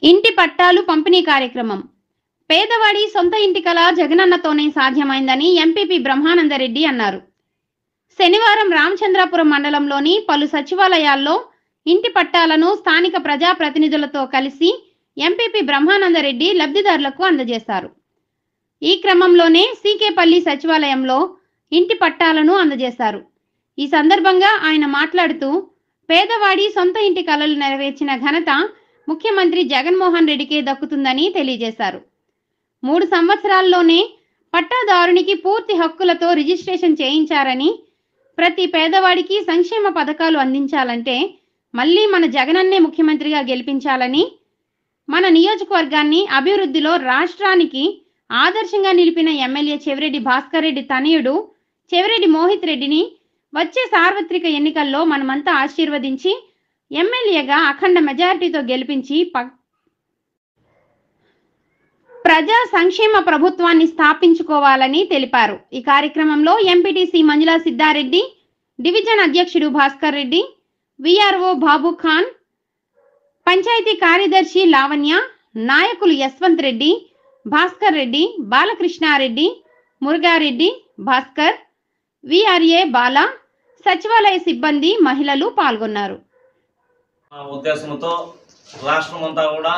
ఇంటి పట్టాలు పంపిణీ కార్యక్రమం. పేదవాడి సొంత ఇంటి కల జగనన్నతోనే సాధ్యమైందని ఎంపీపీ బ్రహ్మానందరెడ్డి అన్నారు. శనివారం రామచంద్రాపురం మండలంలోని పలు సచివాలయాల్లో ఇంటి పట్టాలను స్థానిక ప్రజాప్రతినిధులతో కలిసి ఎంపీపీ బ్రహ్మానందరెడ్డి లబ్ధిదారులకు అందజేశారు. ఈ క్రమంలోనే సీకేపల్లి సచివాలయంలో ఇంటి పట్టాలను అందజేశారు. ఈ సందర్భంగా ఆయన మాట్లాడుతూ, పేదవాడి సొంత ఇంటి కలలు నెరవేర్చిన ఘనత ముఖ్యమంత్రి జగన్మోహన్ రెడ్డికే దక్కుతుందని తెలియజేశారు. 3 సంవత్సరాల్లోనే పట్టాదారునికి పూర్తి హక్కులతో రిజిస్ట్రేషన్ చేయించారని, ప్రతి పేదవాడికి సంక్షేమ పథకాలు అందించాలంటే మళ్ళీ మన జగనన్నే ముఖ్యమంత్రిగా గెలిపించాలని, మన నియోజకవర్గాన్ని అభివృద్ధిలో రాష్ట్రానికి ఆదర్శంగా నిలిపిన ఎమ్మెల్యే చెవిరెడ్డి భాస్కర్ రెడ్డి తనయుడు చెవిరెడ్డి మోహిత్ రెడ్డిని వచ్చే సార్వత్రిక ఎన్నికల్లో మనమంతా ఆశీర్వదించి ఎమ్మెల్యేగా అఖండ మెజారిటీతో గెలిపించి ప్రజా సంక్షేమ ప్రభుత్వాన్ని స్థాపించుకోవాలని తెలిపారు. ఈ కార్యక్రమంలో ఎంపీటీసీ మంజులా సిద్ధారెడ్డి, డివిజన్ అధ్యక్షుడు భాస్కర్ రెడ్డి, విఆర్ఓ బాబు ఖాన్, పంచాయతీ కార్యదర్శి లావణ్య, నాయకులు యశ్వంత్ రెడ్డి, భాస్కర్ రెడ్డి, బాలకృష్ణారెడ్డి, మురుగారెడ్డి, భాస్కర్, విఆర్ఏ బాల, సచివాలయ సిబ్బంది, మహిళలు పాల్గొన్నారు. ఉద్దేశంతో రాష్ట్రమంతా కూడా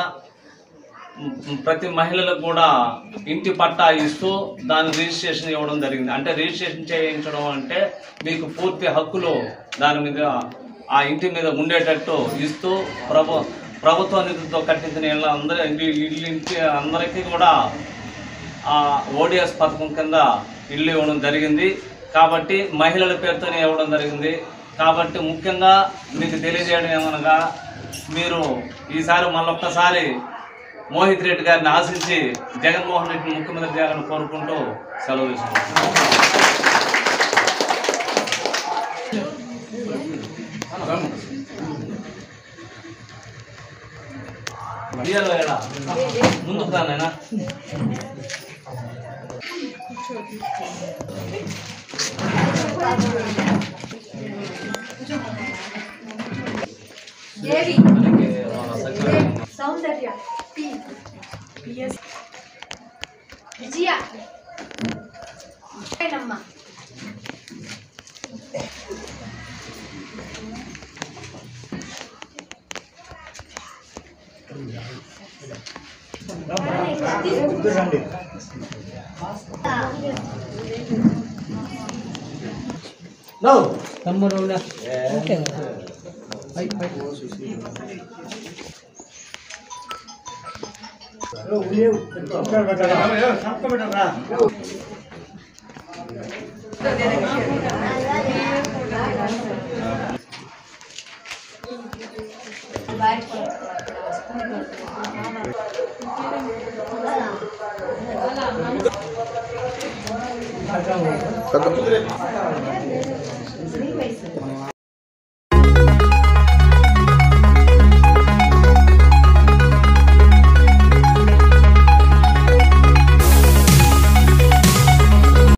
ప్రతి మహిళలకు కూడా ఇంటి పట్టా ఇస్తూ దాని రిజిస్ట్రేషన్ ఇవ్వడం జరిగింది. అంటే రిజిస్ట్రేషన్ చేయించడం అంటే మీకు పూర్తి హక్కులు దాని మీద ఆ ఇంటి మీద ఉండేటట్టు ఇస్తూ ప్రభుత్వ నిధులతో కట్టించిన అందరికీ కూడా ఆ ఓడిఎస్ పథకం కింద ఇల్లు ఇవ్వడం జరిగింది. కాబట్టి మహిళల పేరుతోనే ఇవ్వడం జరిగింది. కాబట్టి ముఖ్యంగా మీకు తెలియజేయడం ఏమనగా, మీరు ఈసారి మళ్ళొక్కసారి మోహిత్ రెడ్డి గారిని ఆశించి జగన్మోహన్ రెడ్డిని ముఖ్యమంత్రి చేయాలని కోరుకుంటూ సెలవు తీసుకుంటున్నాను. ముందుకు రానైనా సౌందర్య పిఎస్ విజయ నమ్మ No. Tamo na. Okay. Ay. Satu.